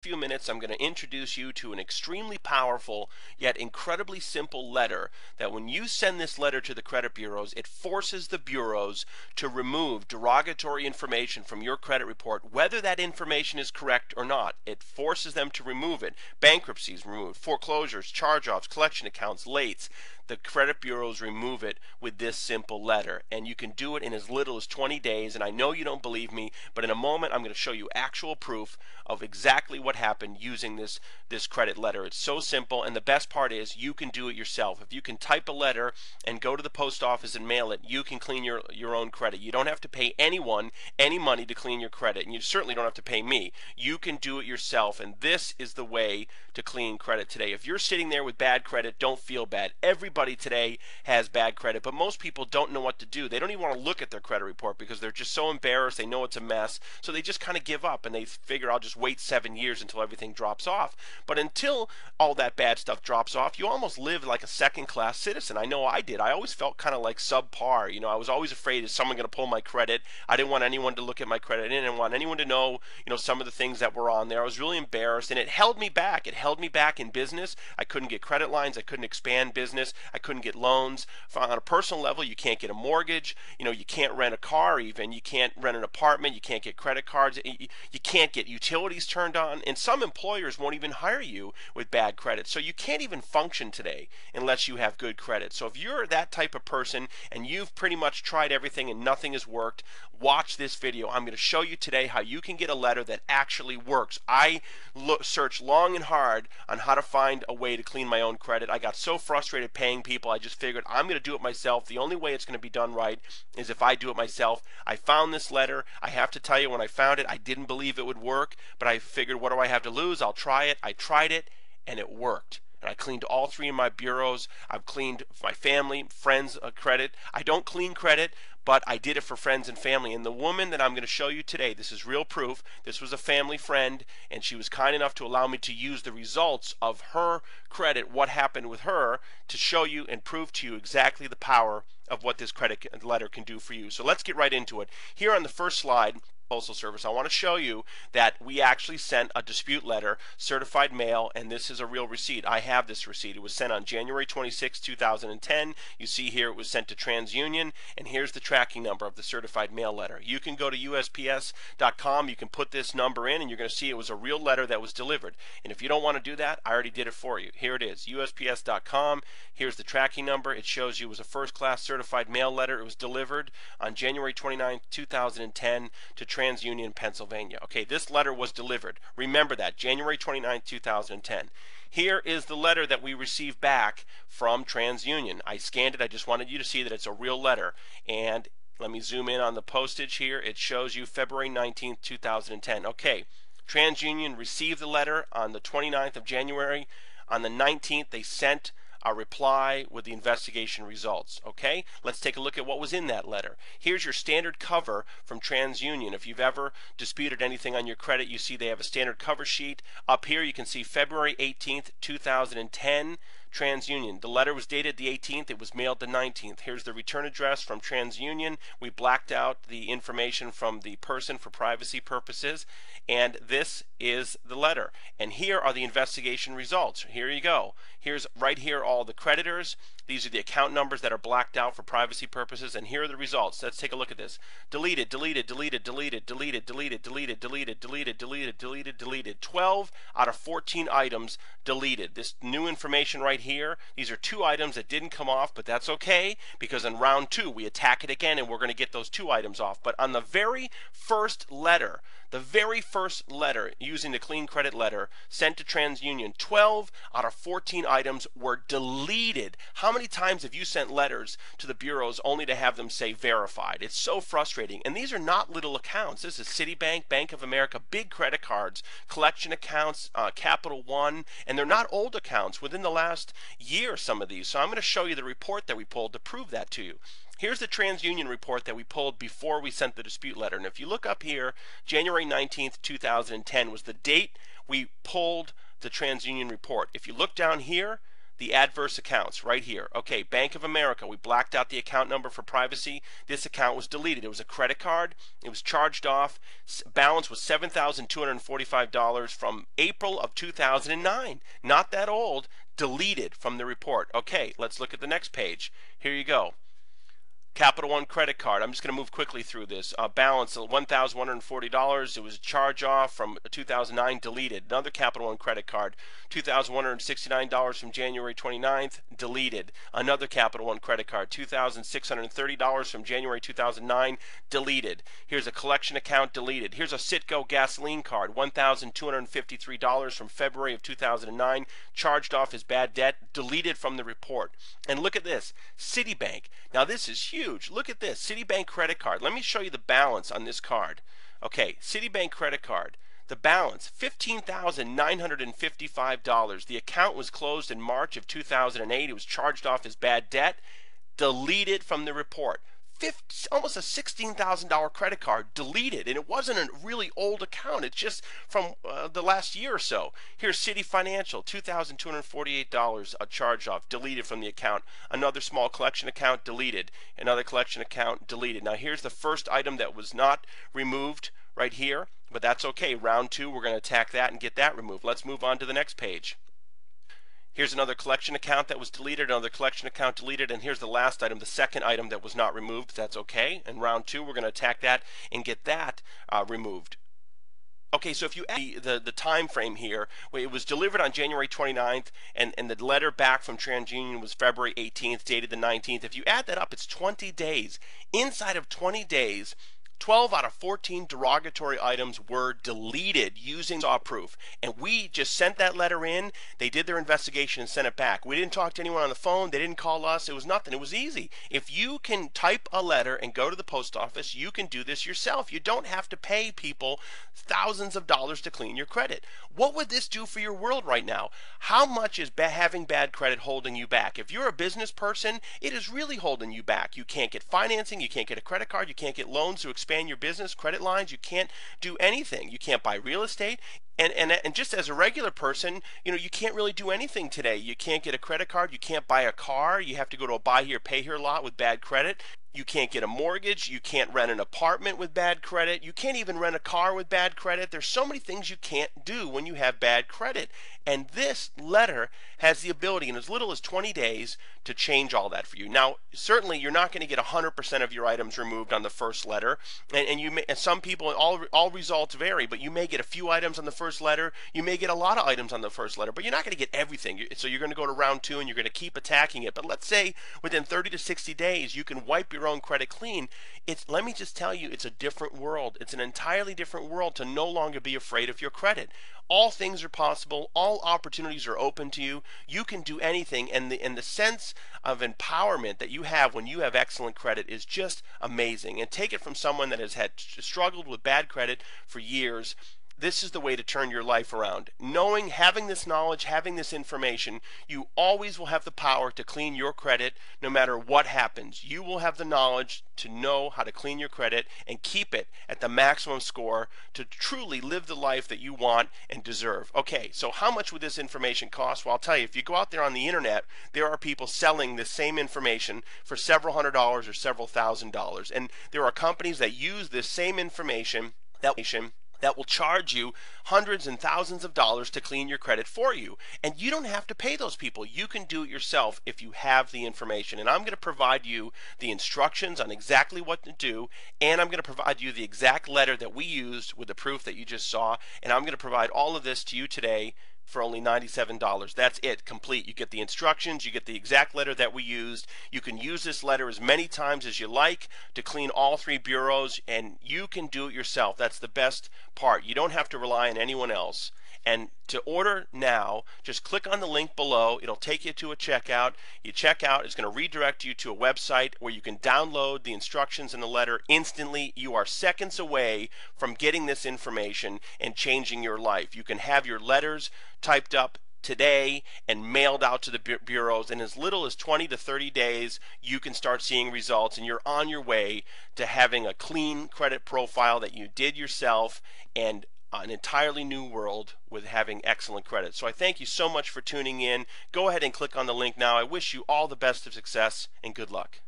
Few minutes I'm going to introduce you to an extremely powerful yet incredibly simple letter that when you send this letter to the credit bureaus, it forces the bureaus to remove derogatory information from your credit report, whether that information is correct or not. It forces them to remove it. Bankruptcies removed, foreclosures, charge-offs, collection accounts, lates. The credit bureaus remove it with this simple letter, and you can do it in as little as 20 days. And I know you don't believe me, but in a moment I'm going to show you actual proof of exactly what happened using this credit letter. It's so simple, and the best part is you can do it yourself. If you can type a letter and go to the post office and mail it, you can clean your own credit. You don't have to pay anyone any money to clean your credit, and you certainly don't have to pay me. You can do it yourself, and this is the way to clean credit today. If you're sitting there with bad credit, don't feel bad. Everybody today has bad credit, but most people don't know what to do. They don't even want to look at their credit report because they're just so embarrassed. They know it's a mess, so they just kind of give up and they figure I'll just wait 7 years until everything drops off. But until all that bad stuff drops off, you almost live like a second-class citizen. I know I did. I always felt kind of like subpar. You know, I was always afraid, is someone going to pull my credit? I didn't want anyone to look at my credit. I didn't want anyone to know, some of the things that were on there. I was really embarrassed, and it held me back. It held me back in business. I couldn't get credit lines. I couldn't expand business. I couldn't get loans. On a personal level, you can't get a mortgage. You can't rent a car even. You can't rent an apartment. You can't get credit cards. You can't get utilities turned on, and some employers won't even hire you with bad credit. So you can't even function today unless you have good credit. So if you're that type of person and you've pretty much tried everything and nothing has worked, watch this video. I'm going to show you today how you can get a letter that actually works. I searched long and hard on how to find a way to clean my own credit. I got so frustrated paying people, I just figured I'm going to do it myself. The only way it's going to be done right is if I do it myself. I found this letter. I have to tell you, when I found it, I didn't believe it would work, but I figured, what do I have to lose? I'll try it. I tried it, and it worked. And I cleaned all three of my bureaus. I've cleaned my family, friends' credit. I don't clean credit, but I did it for friends and family. And the woman that I'm going to show you today, this is real proof. This was a family friend, and she was kind enough to allow me to use the results of her credit, what happened with her, to show you and prove to you exactly the power of what this credit letter can do for you. So let's get right into it. Here on the first slide, Postal Service, I want to show you that we actually sent a dispute letter, certified mail, and this is a real receipt. I have this receipt. It was sent on January 26, 2010. You see here it was sent to TransUnion, and here's the tracking number of the certified mail letter. You can go to USPS.com, you can put this number in, and you're going to see it was a real letter that was delivered. And if you don't want to do that, I already did it for you. Here it is, USPS.com. Here's the tracking number. It shows you it was a first-class certified mail letter. It was delivered on January 29, 2010 to TransUnion, Pennsylvania. Okay, this letter was delivered. Remember that, January 29, 2010. Here is the letter that we received back from TransUnion. I scanned it. I just wanted you to see that it's a real letter. And let me zoom in on the postage here. It shows you February 19, 2010. Okay, TransUnion received the letter on the 29th of January. On the 19th, they sent a reply with the investigation results. Okay, let's take a look at what was in that letter. Here's your standard cover from TransUnion. If you've ever disputed anything on your credit, you see they have a standard cover sheet. Up here you can see February 18th, 2010. TransUnion. The letter was dated the 18th. It was mailed the 19th. Here's the return address from TransUnion. We blacked out the information from the person for privacy purposes, and this is the letter. And here are the investigation results. Here you go. Here's right here all the creditors. These are the account numbers that are blacked out for privacy purposes, and here are the results. Let's take a look at this. Deleted, deleted, deleted, deleted, deleted, deleted, deleted, deleted, deleted, deleted, deleted, deleted. 12 out of 14 items deleted. This new information right here, these are 2 items that didn't come off, but that's okay, because in round 2 we attack it again and we're going to get those 2 items off. But on the very first letter, using the clean credit letter sent to TransUnion, 12 out of 14 items were deleted. How many times have you sent letters to the bureaus only to have them say verified? It's so frustrating. And these are not little accounts. This is Citibank, Bank of America, big credit cards, collection accounts, Capital One, and they're not old accounts within the last year, some of these. So I'm going to show you the report that we pulled to prove that to you. Here's the TransUnion report that we pulled before we sent the dispute letter. And if you look up here, January 19th, 2010 was the date we pulled the TransUnion report. If you look down here, the adverse accounts right here. Okay, Bank of America, we blacked out the account number for privacy. This account was deleted. It was a credit card. It was charged off. Balance was $7,245 from April of 2009. Not that old. Deleted from the report. Okay, let's look at the next page. Here you go. Capital One credit card. I'm just going to move quickly through this. Balance of $1,140. It was a charge off from 2009, deleted. Another Capital One credit card, $2,169 from January 29th, deleted. Another Capital One credit card, $2,630 from January 2009, deleted. Here's a collection account, deleted. Here's a Citgo gasoline card, $1,253 from February of 2009, charged off as bad debt, deleted from the report. And look at this, Citibank. Now this is huge. Look at this, Citibank credit card. Let me show you the balance on this card. Okay, Citibank credit card. The balance, $15,955. The account was closed in March of 2008. It was charged off as bad debt, deleted from the report. Almost a $16,000 credit card, deleted, and it wasn't a really old account. It's just from the last year or so. Here's Citi Financial, $2,248, a charge off, deleted from the account. Another small collection account, deleted. Another collection account, deleted. Now here's the first item that was not removed right here, but that's okay. Round two, we're going to attack that and get that removed. Let's move on to the next page. Here's another collection account that was deleted, another collection account deleted, and here's the last item, the second item that was not removed. That's okay. In round two, we're going to attack that and get that removed. Okay, so if you add the time frame here, it was delivered on January 29th, and the letter back from TransUnion was February 18th, dated the 19th. If you add that up, it's 20 days. Inside of 20 days, 12 out of 14 derogatory items were deleted using SAW proof. And we just sent that letter in. They did their investigation and sent it back. We didn't talk to anyone on the phone. They didn't call us. It was nothing. It was easy. If you can type a letter and go to the post office, you can do this yourself. You don't have to pay people thousands of dollars to clean your credit. What would this do for your world right now? How much is having bad credit holding you back? If you're a business person, it is really holding you back. You can't get financing. You can't get a credit card. You can't get loans to expand your business, credit lines. You can't do anything. You can't buy real estate. And just as a regular person, you know, you can't really do anything today. You can't get a credit card. You can't buy a car. You have to go to a buy here, pay here lot with bad credit. You can't get a mortgage. You can't rent an apartment with bad credit. You can't even rent a car with bad credit. There's so many things you can't do when you have bad credit. And this letter has the ability in as little as 20 days to change all that for you. Now, certainly you're not going to get 100% of your items removed on the first letter. And some people, all results vary, but you may get a few items on the first letter. You may get a lot of items on the first letter, but you're not going to get everything. So you're going to go to round two and you're going to keep attacking it. But let's say within 30 to 60 days, you can wipe your own credit clean. Let me just tell you, it's a different world. It's an entirely different world to no longer be afraid of your credit. All things are possible. All opportunities are open to you. You can do anything, and the sense of empowerment that you have when you have excellent credit is just amazing. And take it from someone that has struggled with bad credit for years. This is the way to turn your life around. Knowing, having this knowledge, having this information, you always will have the power to clean your credit no matter what happens. You will have the knowledge to know how to clean your credit and keep it at the maximum score to truly live the life that you want and deserve. Okay, so how much would this information cost? Well, I'll tell you, if you go out there on the internet, there are people selling this same information for several $100s or several $1,000s. And there are companies that use this same information that will charge you hundreds and thousands of dollars to clean your credit for you. And you don't have to pay those people. You can do it yourself if you have the information. And I'm going to provide you the instructions on exactly what to do, and I'm going to provide you the exact letter that we used with the proof that you just saw, and I'm going to provide all of this to you today for only $97. That's it, complete. You get the instructions, you get the exact letter that we used. You can use this letter as many times as you like to clean all three bureaus, and you can do it yourself. That's the best part. You don't have to rely on anyone else. And to order now, just click on the link below. It'll take you to a checkout. You check out, it's going to redirect you to a website where you can download the instructions in the letter instantly. You are seconds away from getting this information and changing your life. You can have your letters typed up today and mailed out to the bureaus. In as little as 20 to 30 days, you can start seeing results, and you're on your way to having a clean credit profile that you did yourself and an entirely new world with having excellent credit. So I thank you so much for tuning in. Go ahead and click on the link now. I wish you all the best of success and good luck.